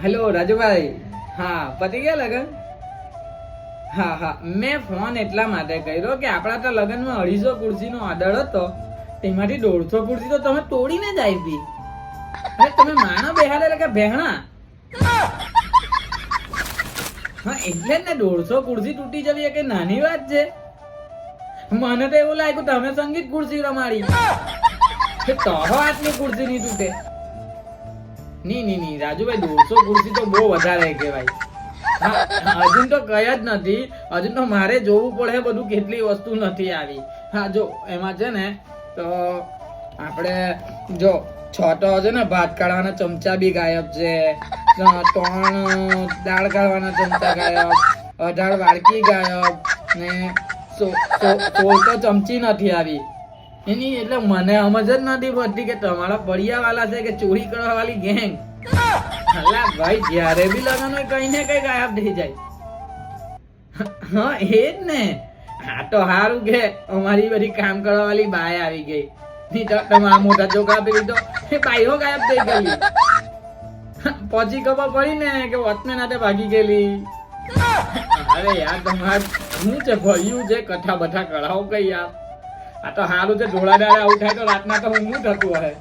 Hello Rajubhai. હા પતી ગયા લગન? હા હા, મેં ફોન એટલા માટે કર્યો કે આપણા તો લગનમાં 250 ખુરશીનો ઓર્ડર હતો, તેમાંથી 150 ખુરશી તો તમે તોડીને જ આપી. અરે તમે માણસ બેહાડેલા કે ભેહણા? હા એટલે જ ને, 150 ખુરશી તૂટી જવી એ કે નાની વાત છે? મને તો એવું લાગ્યું તમે સંગીત ખુરશી રમાડી કે તોહો આટલી ખુરશી નહીં તૂટે. નહીં રાજુભાઈ, 150 ખુરશી તો બહુ વધારે કહેવાય. હા હજુ તો કઈ જ નથી, હજુ તો મારે જોવું પડે બધું કેટલી વસ્તુ નથી આવી. હા જો એમાં છે ને, તો આપણે જો 6 છે ને ભાત કાઢવાના ચમચા બી ગાયબ છે, 3 દાળ કાઢવાના ચમચા ગાયબ, 18 વાડકી ગાયબ ને 16 તો ચમચી નથી આવી. એની એટલે મને સમજ જ નથી પડતી કે તમારા પડિયા વાળા છે કે ચોરી કરવા વાળી ગેંગ. અલા ભાઈ, જ્યારે બી લગન હોય કઈ ને કઈ ગાયબ થઈ જાય. હા એ જ ને. હા તો સારું કે અમારી બધી કામ કરવા વાળી બાય આવી ગઈ, નહીં તો તમારા મોટા છોકરા પેલી તો એ બાઈઓ ગાયબ થઈ ગઈ. પછી ખબર પડી ને કે વોચમેન હાથે ભાગી ગયેલી. અરે યાર તમારે શું છે, ભર્યું છે કથા બથા કરાવો કઈ યાર. આ તો સારું છે, ઢોળા દાડે આવું થાય તો રાતના તો હું થતું હશે.